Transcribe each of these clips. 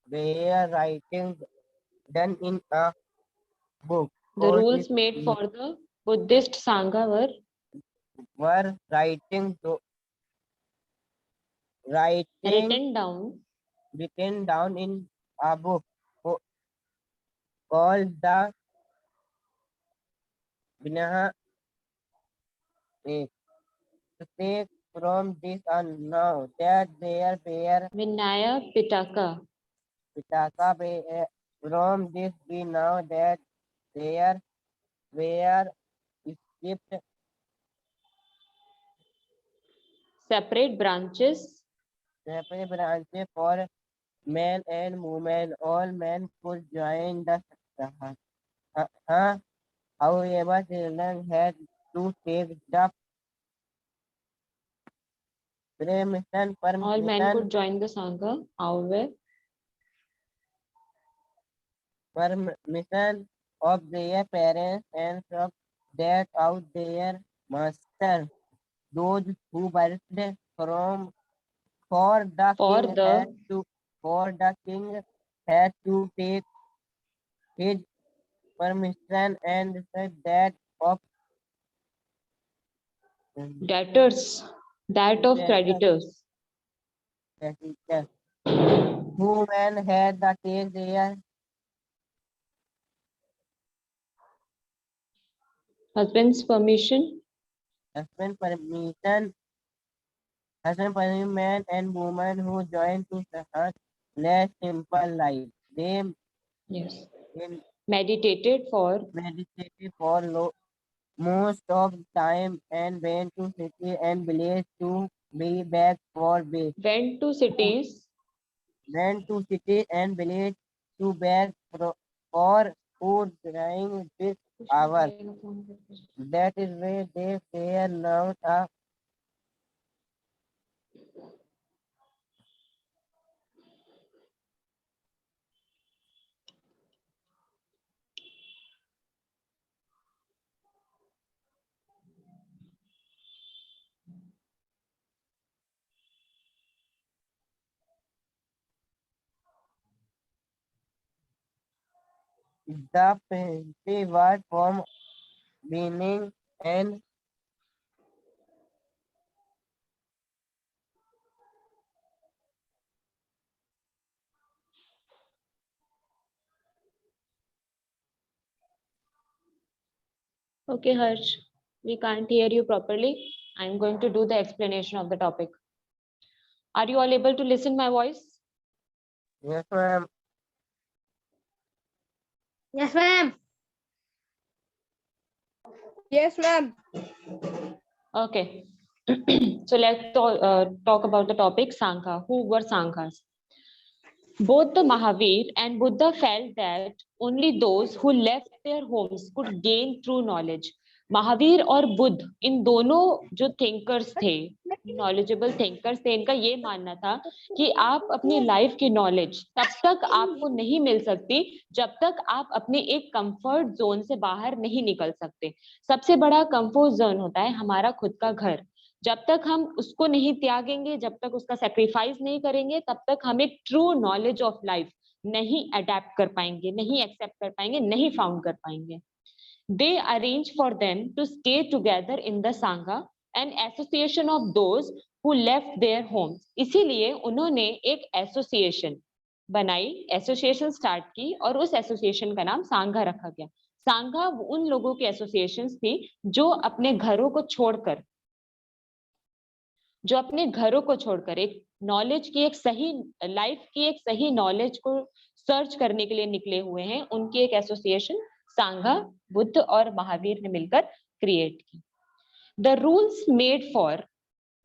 where writing done in a book. The rules made for the Buddhist Sangha were writing written down in a book called the Vinaya. To take from this and now that there were Vinaya Pitaka. From this we know that there were script Separate branches for men and women. All men could join the Sangha. However, children had to take the All men could join the Sangha. However, permission of their parents and from that out their master. Those who worked from for the king had to take his permission and said that of debtors, that of creditors. Women had to take their Husband's permission. husband permission. Husband permission men and women who joined to such less simple life. They Yes. Meditated for most of the time and went to city and village to be back for base. Went to cities And village to beg for food during this hour. That is where they fear now the fancy word from meaning and Okay, Harsh, we can't hear you properly. I'm going to do the explanation of the topic. Are you all able to listen my voice? yes ma'am. Yes, ma'am. Yes, ma'am. Okay. So let's talk about the topic Sangha. Who were Sanghas? Both the Mahavir and Buddha felt that only those who left their homes could gain true knowledge. Mahavir और बुद्ध इन दोनों जो thinkers थे, knowledgeable thinkers थे, इनका ये मानना था कि आप अपनी लाइफ की नॉलेज तब तक आपको नहीं मिल सकती जब तक आप अपने एक कंफर्ट जोन से बाहर नहीं निकल सकते. सबसे बड़ा कंफर्ट जोन होता है हमारा खुद का घर. जब तक हम उसको नहीं त्यागेंगे, जब तक उसका सेक्रीफाइस नहीं करेंगे, तब तक हम एक ट्रू नॉलेज ऑफ लाइफ नहीं अडेप्ट कर पाएंगे, नहीं एक्सेप्ट कर पाएंगे, नहीं फाउंड कर पाएंगे. They arranged for them to stay together in the Sangha, an association of those who left their homes. इसीलिए उन्होंने एक एसोसिएशन बनाई, एसोसिएशन स्टार्ट की और उस एसोसिएशन का नाम सांघा रखा गया. सांघा उन लोगों की एसोसिएशन थी जो अपने घरों को छोड़कर एक नॉलेज की एक सही लाइफ की एक सही नॉलेज को सर्च करने के लिए निकले हुए हैं. उनकी एक एसोसिएशन सांघा बुद्ध और महावीर ने मिलकर क्रिएट की. The rules made for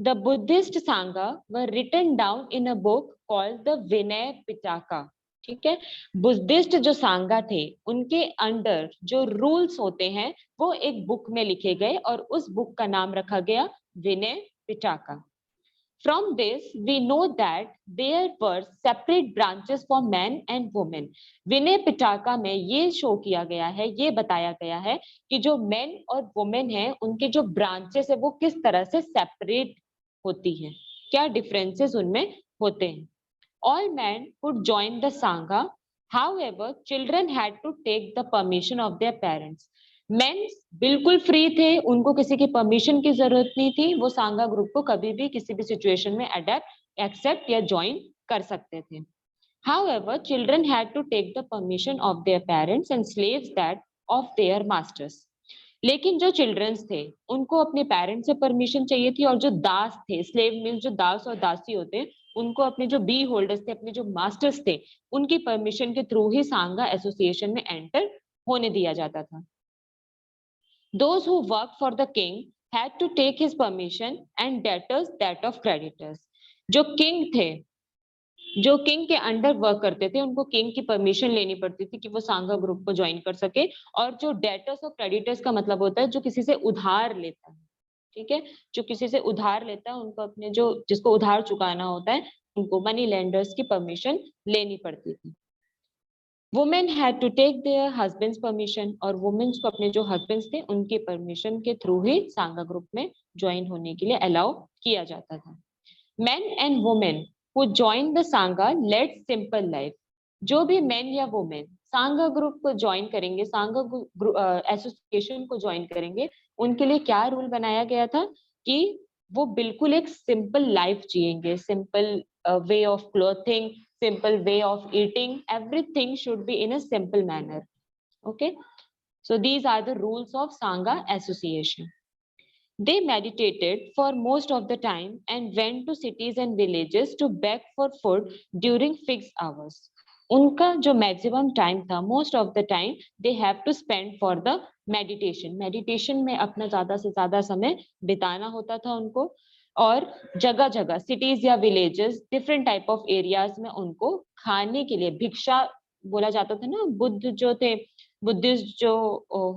the Buddhist Sangha were written down in a book called the Vinaya Pitaka. ठीक है, बुद्धिस्ट जो सांघा थे उनके अंडर जो रूल्स होते हैं वो एक बुक में लिखे गए और उस बुक का नाम रखा गया विनय Pitaka. From this, we know that there were separate branches for men and women. विनय पिटका में ये शो किया गया है, ये बताया गया है कि जो men और women हैं उनके जो branches है वो किस तरह से separate होती हैं. क्या डिफरेंसेस उनमें होते हैं. All men could join the Sangha. However, children had to take the permission of their parents. Men बिल्कुल फ्री थे, उनको किसी की परमिशन की जरूरत नहीं थी. वो सांगा ग्रुप को कभी भी किसी भी सिचुएशन में अडेप्ट, एक्सेप्ट या ज्वाइन कर सकते थे. However, children had to take the permission of their parents and slaves that of their masters. लेकिन जो चिल्ड्रंस थे उनको अपने पेरेंट्स से परमिशन चाहिए थी, और जो दास थे, स्लेव मीन्स जो दास और दासी होते हैं, उनको अपने जो बी होल्डर्स थे, अपने जो मास्टर्स थे, उनकी परमिशन के थ्रू ही सांगा एसोसिएशन में एंटर होने दिया जाता था. Those who worked for the king had to take his permission and debtors that of creditors. जो किंग थे, जो किंग के अंडर वर्क करते थे, उनको किंग की परमिशन लेनी पड़ती थी कि वो सांगा ग्रुप को ज्वाइन कर सके. और जो डेटर्स और क्रेडिटर्स का मतलब होता है जो किसी से उधार लेता है, ठीक है, जो किसी से उधार लेता है, उनको अपने जो जिसको उधार चुकाना होता है, उनको मनी लेंडर्स की परमिशन लेनी पड़ती थी. Women had to take their husbands permission, और वुमेन्स को अपने जो हस्बैंड्स थे उनकी परमिशन के थ्रू ही सांगा ग्रुप में ज्वाइन होने के लिए अलाउ किया जाता था. Men and women who join the Sangha led simple life. जो भी men या women सांगा ग्रुप को ज्वाइन करेंगे, सांगा एसोसिएशन को ज्वाइन करेंगे, उनके लिए क्या रूल बनाया गया था कि वो बिल्कुल एक सिंपल लाइफ जिएंगे. Simple way of clothing, simple way of eating, everything should be in a simple manner. Okay, so these are the rules of Sangha association. They meditated for most of the time and went to cities and villages to beg for food during fixed hours. उनका जो maximum time था, most of the time they have to spend for the meditation. Meditation में अपना ज्यादा से ज्यादा समय बिताना होता था उनको. और जगह जगह सिटीज या villages, different type of areas में उनको खाने के लिए भिक्षा बोला जाता था ना. बुद्ध जो थे, बुद्धिस्ट जो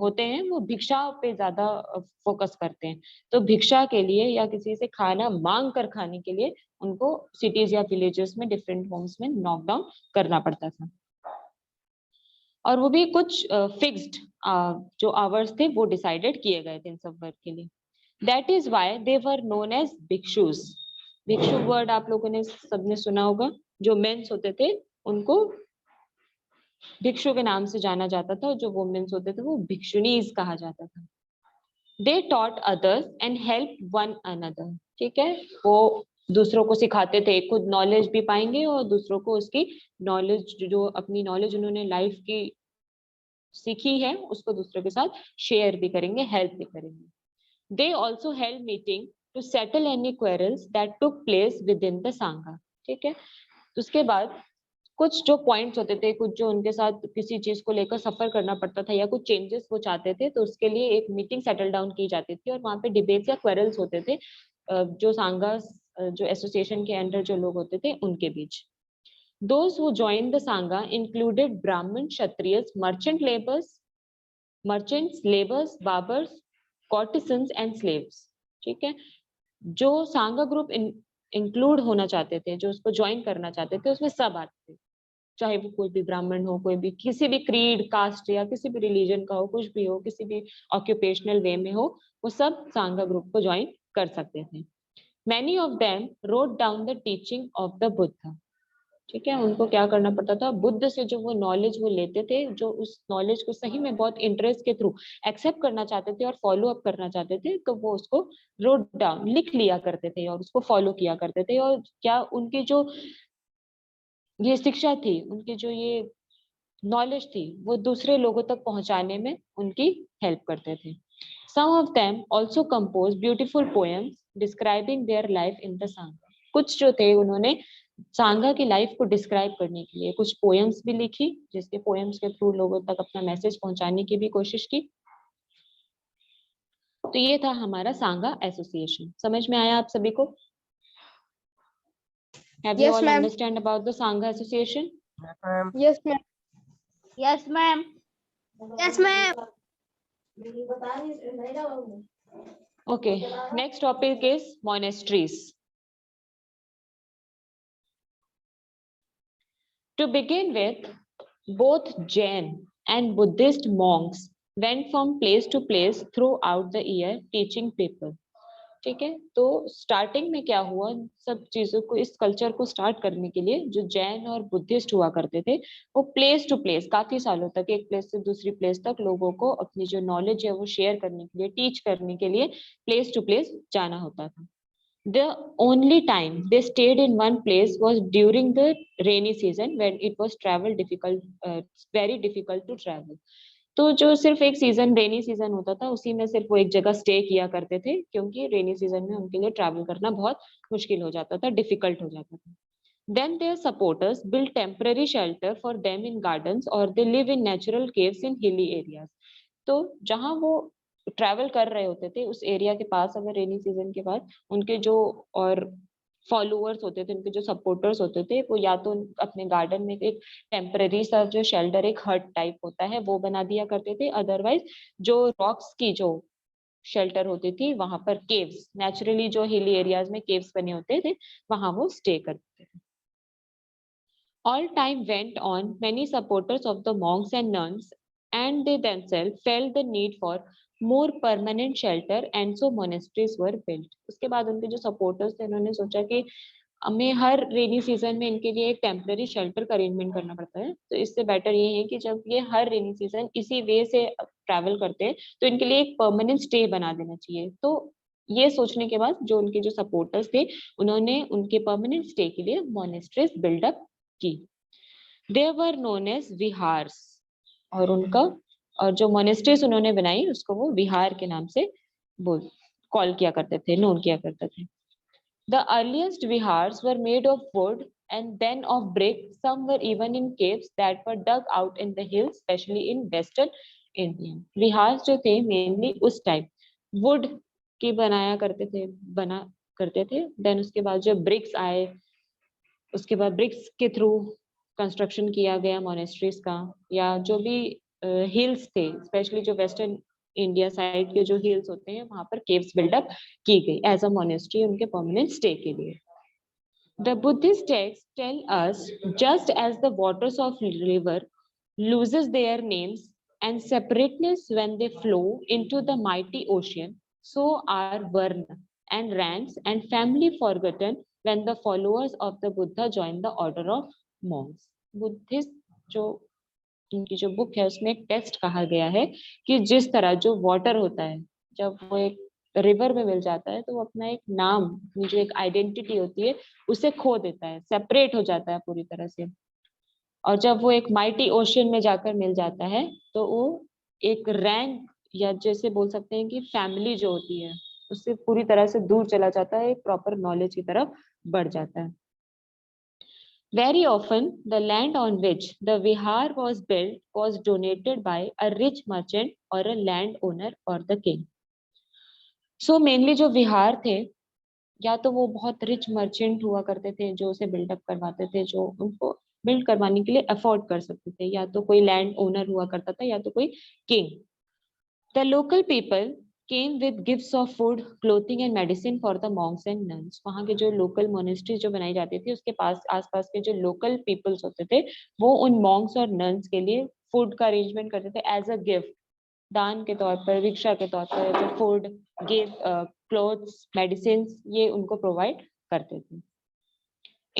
होते हैं, वो भिक्षा पे ज्यादा फोकस करते हैं. तो भिक्षा के लिए या किसी से खाना मांग कर खाने के लिए उनको सिटीज या विलेजेस में डिफरेंट होम्स में नॉकडाउन करना पड़ता था. और वो भी कुछ फिक्स्ड जो आवर्स थे वो डिसाइडेड किए गए थे इन सब वर्क के लिए. That is why they were known as bhikshus. भिक्षु वर्ड आप लोगों ने सबने सुना होगा. जो मेंस होते थे उनको भिक्षु के नाम से जाना जाता था, और जो वुमेन्स होते थे वो भिक्षुनीज कहा जाता था. They taught others and help one another. ठीक है, वो दूसरों को सिखाते थे, खुद नॉलेज भी पाएंगे और दूसरों को उसकी नॉलेज, जो अपनी नॉलेज उन्होंने लाइफ की सीखी है, उसको दूसरों के साथ शेयर भी करेंगे, हेल्प भी करेंगे. They also help meeting to settle any quarrels that took place within the Sangha. ठीक है, तो उसके बाद कुछ जो पॉइंट्स होते थे, कुछ जो उनके साथ किसी चीज को लेकर सफर करना पड़ता था या कुछ चेंजेस वो चाहते थे, तो उसके लिए एक मीटिंग सेटल डाउन की जाती थी और वहां पे डिबेट्स या क्वेरल्स होते थे जो सांगा जो एसोसिएशन के अंडर जो लोग होते थे उनके बीच. Those who joined the Sangha included Brahmin, Kshatriyas, merchants, laborers, barbers, courtesans and slaves. ठीक है, जो सांगा ग्रुप इंक्लूड होना चाहते थे, जो उसको ज्वाइन करना चाहते थे, उसमें सब आते थे. चाहे वो कोई भी ब्राह्मण हो, कोई भी किसी भी क्रीड, कास्ट या किसी भी रिलीजन का हो, कुछ भी हो, किसी भी ऑक्यूपेशनल वे में हो, वो सब सांगा ग्रुप को ज्वाइन कर सकते थे. Many of them wrote down the teaching of the Buddha. ठीक है, उनको क्या करना पड़ता था, बुद्ध से जो वो नॉलेज वो लेते थे, जो उस नॉलेज को सही में बहुत इंटरेस्ट के थ्रू एक्सेप्ट करना चाहते थे और फॉलो अप करना चाहते थे, तो वो उसको रोट डाउन, लिख लिया करते थे और उसको फॉलो किया करते थे. और क्या उनकी जो ये शिक्षा थी, उनकी जो ये नॉलेज थी, वो दूसरे लोगों तक पहुंचाने में उनकी हेल्प करते थे. Some of them also composed beautiful poems describing their life in the Sangha. कुछ जो थे उन्होंने सांगा की लाइफ को डिस्क्राइब करने के लिए कुछ पोएम्स भी लिखी, जिसके पोएम्स के थ्रू लोगों तक अपना मैसेज पहुंचाने की भी कोशिश की. तो ये था हमारा सांगा एसोसिएशन. समझ में आया आप सभी को? Have you Yes, all ma'am. understand about the Sangha association? Yes, ma'am. Yes, ma'am. Yes, ma'am. Okay, next topic is monasteries. To begin with, both Jain and Buddhist monks went from place to place throughout the year teaching people. ठीक है, तो starting में क्या हुआ, सब चीजों को, इस कल्चर को स्टार्ट करने के लिए जो जैन और बुद्धिस्ट हुआ करते थे, वो प्लेस टू प्लेस काफी सालों तक एक प्लेस से दूसरी प्लेस तक लोगों को अपनी जो नॉलेज है वो शेयर करने के लिए, टीच करने के लिए प्लेस टू प्लेस जाना होता था. The only time they stayed in one place was during the rainy season when it was very difficult to travel. तो जो सिर्फ एक सीजन रेनी सीजन होता था उसी में सिर्फ वो एक जगह स्टे किया करते थे, क्योंकि रेनी सीजन में उनके लिए ट्रैवल करना बहुत मुश्किल हो जाता था, डिफिकल्ट हो जाता था. Then their supporters built temporary shelter for them in gardens or they live in natural caves in hilly areas. तो जहाँ वो ट्रैवल कर रहे होते थे उस एरिया के पास, अगर रेनी सीजन के बाद उनके जो और फॉलोअर्स होते थे, उनके जो सपोर्टर्स होते थे, वो या तो अपने गार्डन में एक टेम्पररी सा जो शेल्टर, एक हट टाइप होता है, वो बना दिया करते थे. अदरवाइज जो रॉक्स की जो शेल्टर होती थी, वहां पर केव्स, नेचुरली जो हिली एरियाज में केव्स बने होते थे, वहां वो स्टे करते थे. All time went on. Many supporters of the monks and nuns and they themselves felt the need for more permanent shelter and so monasteries were built. उसके बाद उनके जो सपोर्टर्स थे उन्होंने सोचा कि हमें हर रेनी सीजन में इनके लिए एक टेम्पररी शेल्टर का अरेंजमेंट करना पड़ता है, तो इससे बेटर ये है कि जब ये हर रेनी सीजन इसी वे से ट्रैवल करते हैं तो इनके लिए एक परमानेंट स्टे बना देना चाहिए. तो ये सोचने के बाद जो उनके जो सपोर्टर्स थे उन्होंने उनके परमानेंट स्टे के लिए मोनेस्ट्रीज बिल्डअप की. They were known as विहार्स, और उनका और जो मोनेस्ट्रीज उन्होंने बनाई उसको वो विहार के नाम से बोल कॉल किया करते थे, नोन किया करते थे. The earliest vihars were made of wood and then of brick. Some were even in caves that were dug out in the hills, especially in western India. विहार्स जो थे मेनली उस टाइम वुड के बना करते थे. देन उसके बाद जो ब्रिक्स आए, उसके बाद ब्रिक्स के थ्रू कंस्ट्रक्शन किया गया मोनेस्ट्रीज का, या जो भी हिल्स थे, स्पेशली जो वेस्टर्न इंडिया साइड के जो हिल्स होते हैं वहां पर केव्स बिल्डअप की गई एज अ मोनेस्ट्री उनके परमानेंट स्टे के लिए. The Buddhist texts tell us just as the waters of river loses their names and separateness when they flow into the mighty ocean, so are varna and ranks and family forgotten when the followers of the Buddha join the order of monks. Buddhist जो इनकी जो book है उसमें एक text कहा गया है कि जिस तरह जो वाटर होता है जब वो एक रिवर में मिल जाता है तो वो अपना एक नाम, अपनी जो एक आइडेंटिटी होती है उसे खो देता है, सेपरेट हो जाता है पूरी तरह से. और जब वो एक माइटी ओशियन में जाकर मिल जाता है तो वो एक रैंक या जैसे बोल सकते हैं कि फैमिली जो होती है उससे पूरी तरह से दूर चला जाता है, एक प्रॉपर नॉलेज की तरफ बढ़ जाता है. Very often, the land on which the vihar was built was donated by a rich merchant or a landowner or the king. So mainly जो विहार थे या तो वो बहुत रिच मर्चेंट हुआ करते थे जो उसे बिल्डअप करवाते थे, जो उनको बिल्ड करवाने के लिए अफोर्ड कर सकते थे, या तो कोई लैंड ओनर हुआ करता था या तो कोई king. The local people came with gifts of food, clothing and medicine for the monks and nuns. वहाँ के जो लोकल मोनेस्ट्री जो बनाई जाती थी उसके पास आसपास के जो लोकल पीपल्स होते थे वो उन मॉन्क्स और नन्स के लिए फूड का अरेंजमेंट करते थे एज अ गिफ्ट, दान के तौर पर, भिक्षा के तौर पर. जो फूड, गिफ्ट, क्लोथ्स, मेडिसिन ये उनको प्रोवाइड करते थे.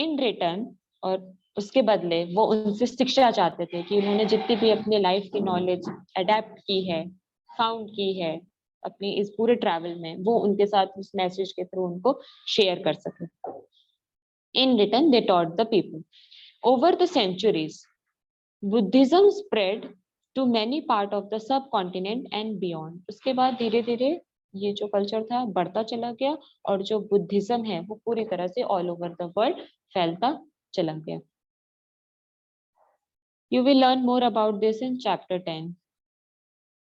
इन रिटर्न और उसके बदले वो उनसे शिक्षा चाहते थे कि उन्होंने जितनी भी अपनी लाइफ की नॉलेज अडेप्ट की है, फाउंड की है अपनी इस पूरे ट्रैवल में, वो उनके साथ उस मैसेज के थ्रू उनको शेयर कर सके. In return they taught the people. Over the centuries Buddhism spread to many part of the subcontinent and beyond. उसके बाद धीरे धीरे ये जो कल्चर था बढ़ता चला गया और जो बुद्धिज्म है वो पूरी तरह से ऑल ओवर द वर्ल्ड फैलता चला गया. You will learn more about this in chapter 10,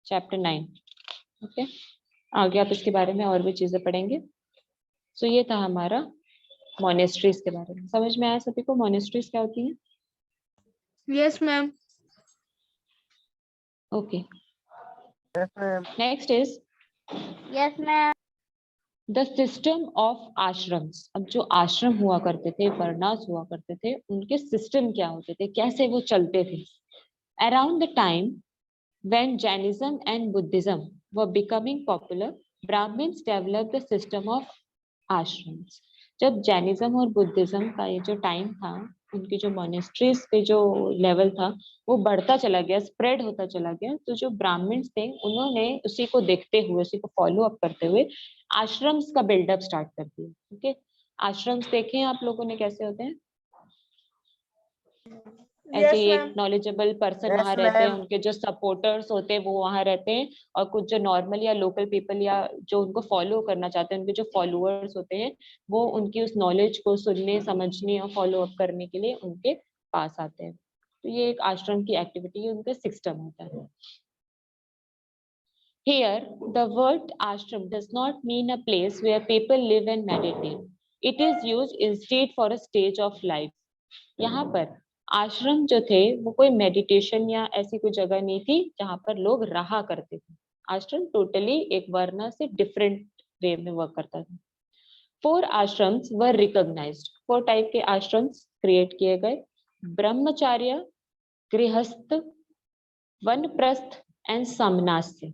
chapter 9. Okay? आगे आप इसके बारे में और भी चीजें पढ़ेंगे. So ये था हमारा मोनेस्ट्रीज के बारे में. समझ में आया सभी को मोनेस्ट्रीज क्या होती है? Yes, ma'am. Okay. Yes, ma'am. Next is Yes, ma'am. the system of ashrams. अब जो आश्रम हुआ करते थे, वर्णास हुआ करते थे, उनके सिस्टम क्या होते थे, कैसे वो चलते थे. Around the time when Jainism and Buddhism were becoming popular, Brahmins developed a system of ashrams. जब जैनिज्म और बुद्धिज्म का ये जो टाइम था, उनकी जो मोनेस्ट्रीज पे जो लेवल था वो बढ़ता चला गया, स्प्रेड होता चला गया, तो जो ब्राह्मण्स थे उन्होंने उसी को देखते हुए, उसी को फॉलो अप करते हुए आश्रम्स का बिल्डअप स्टार्ट कर दिया। ओके, आश्रम्स देखे हैं आप लोगों ने कैसे होते हैं? ऐसे ही एक नॉलेजेबल पर्सन Yes, वहां रहते हैं, ma'am. उनके जो सपोर्टर्स होते हैं वो वहां रहते हैं, और कुछ जो नॉर्मल या लोकल पीपल या जो उनको फॉलो करना चाहते हैं, उनके जो फॉलोअर्स होते हैं वो उनकी उस नॉलेज को सुनने, समझने और फॉलो अप करने के लिए उनके पास आते हैं। तो ये एक आश्रम की एक्टिविटी, उनका सिस्टम होता है। Here, the word ashram does not mean a place where people live and meditate. It is used instead for a stage of life. यहाँ पर आश्रम जो थे वो कोई मेडिटेशन या ऐसी कोई जगह नहीं थी जहां पर लोग रहा करते थे। आश्रम टोटली एक वर्ण से डिफरेंट वे में वर्क करता था। 4 आश्रम्स वर रिकॉग्नाइज्ड। 4 टाइप के आश्रम्स क्रिएट किए गए: ब्रह्मचार्य, गृहस्थ, वनप्रस्थ and समनास्य।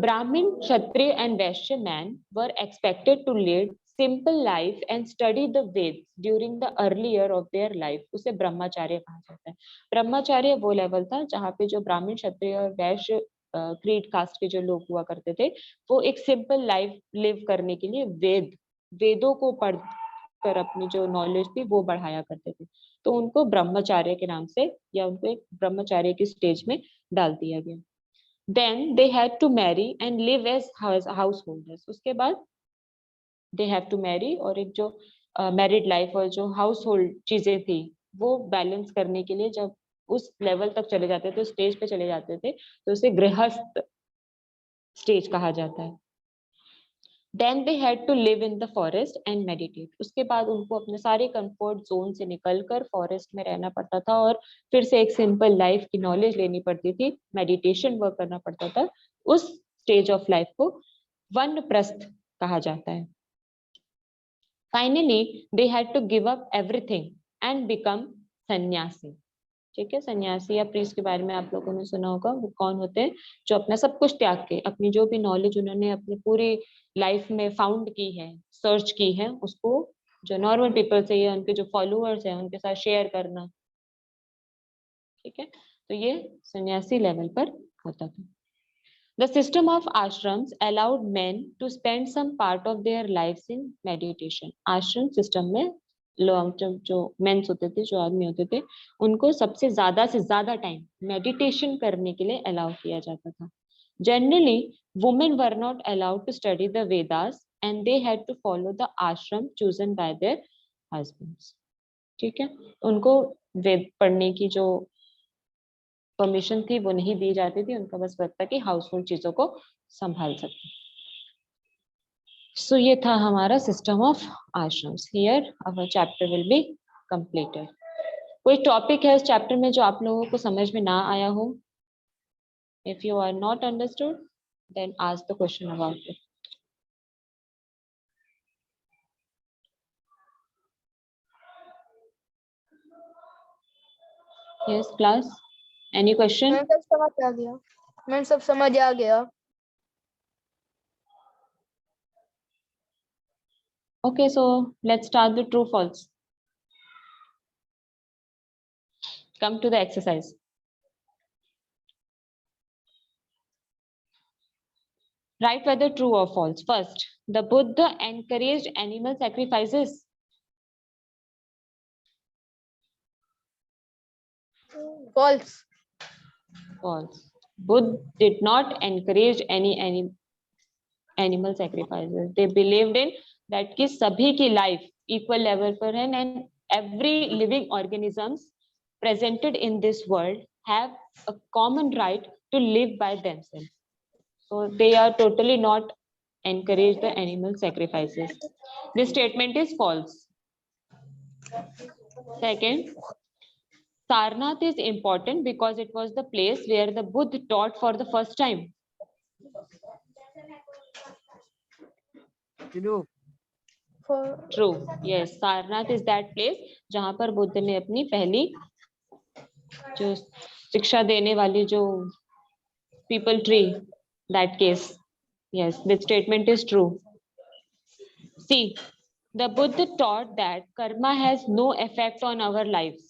Brahmin, Kshatriya and Vaishya man were expected to lead simple life and study the Veds during the early year of their life. उसे ब्रह्मचार्य कहा जाता है। ब्रह्मचार्य वो लेवल था जहाँ पे जो ब्राह्मण, क्षत्रिय और वैश्य क्रीड कास्ट के जो लोग हुआ करते थे वो एक सिंपल लाइफ लिव करने के लिए वेदों को पढ़ कर अपनी जो नॉलेज थी वो बढ़ाया करते थे। तो उनको ब्रह्मचार्य के नाम से या उनको एक ब्रह्मचार्य की स्टेज में डाल दिया गया। Then they had to marry and live as householders. उसके बाद they have to marry, और एक जो मैरिड लाइफ और जो हाउस होल्ड चीजें थी वो बैलेंस करने के लिए जब उस लेवल तक चले जाते थे, स्टेज पे चले जाते थे, तो उसे गृहस्थ स्टेज कहा जाता है। Then they had to live in the forest and meditate. उसके बाद उनको अपने सारे कंफर्ट जोन से निकलकर फॉरेस्ट में रहना पड़ता था और फिर से एक सिंपल लाइफ की नॉलेज लेनी पड़ती थी, मेडिटेशन वर्क करना पड़ता था। उस स्टेज ऑफ लाइफ को वनप्रस्थ कहा जाता है। Finally, they had to give up everything and become सन्यासी। ठीक है, सन्यासी या प्रीस्ट के बारे में आप लोगों ने सुना होगा। वो कौन होते हैं? जो अपना सब कुछ त्याग के अपनी जो भी नॉलेज उन्होंने अपनी पूरी लाइफ में फाउंड की है, सर्च की है, उसको जो नॉर्मल पीपल से या उनके जो फॉलोअर्स हैं उनके साथ शेयर करना। ठीक है, तो ये सन्यासी लेवल पर होता था। The system of ashrams allowed men to spend some part of their lives in meditation. आश्रम सिस्टम में लॉन्ग टर्म जो मेंस होते थे, जो आदमी होते थे, उनको सबसे से ज्यादा टाइम मेडिटेशन करने के लिए अलाउ किया जाता था। Generally, women were not allowed to study the Vedas and they had to follow the ashram chosen by their husbands. ठीक है, उनको वेद पढ़ने की जो परमिशन थी वो नहीं दी जाती थी, उनका बस वक्त था कि हाउस होल्ड चीजों को संभाल सके। सो ये था हमारा system of ashrams. Here our chapter will be completed. कोई टॉपिक है इस चैप्टर में जो आप लोगों को समझ में ना आया हो? If you are not understood then ask the question about it. Yes class, any question? Ma'am सब समझ आ गया। मैम सब समझ आ गया। Okay, so let's start the true false. Come to the exercise. Write whether true or false. First, the Buddha encouraged animal sacrifices. False. False. Buddha did not encourage any animal sacrifices. They believed in that कि सभी की life equal level पर है and every living organisms presented in this world have a common right to live by themselves. So they are totally not encourage the animal sacrifices. This statement is false. Second, Sarnath is important because it was the place where the Buddha taught for the first time. True. True. Yes, Sarnath is that place जहाँ पर बुद्ध ने अपनी पहली जो शिक्षा देने वाली जो people tree, that case, Yes, this statement is true. See, the Buddha taught that karma has no effect on our lives.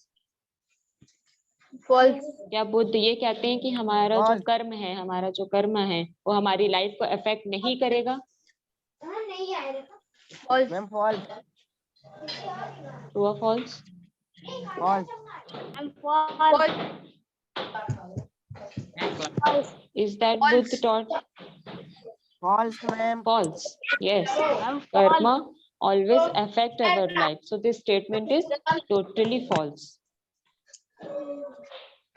False. क्या बुद्ध ये कहते हैं कि हमारा जो False. कर्म है, हमारा जो कर्म है, वो हमारी लाइफ को अफेक्ट नहीं करेगा? False. Ma'am, false. True or false? False. False. Is that False. Buddha taught? False, ma'am. False. Yes. Karma always affect our life. So this statement is totally false.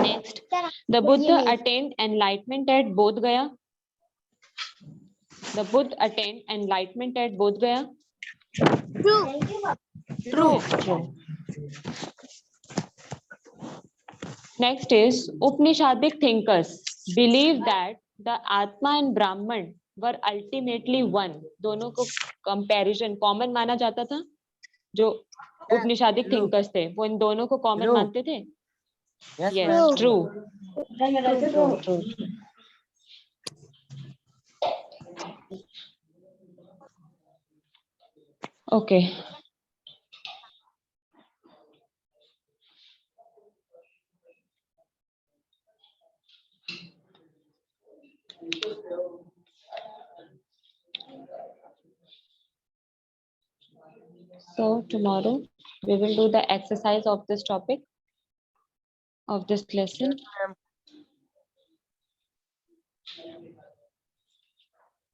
Next, the Buddha attained enlightenment at Bodh Gaya. The Buddha attained enlightenment at Bodh Gaya. True. True. True. Next is Upanishadic thinkers believe that the Atma and Brahman were ultimately one. दोनों को comparison common माना जाता था. जो उपनिषादिक True. thinkers थे, वो इन दोनों को common True. मानते थे. Yes, Yes, ma'am. true. True. Okay. So tomorrow we will do the exercise of this topic, of this lesson. Ma'am.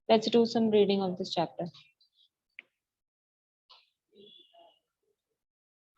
Let's do some reading of this chapter.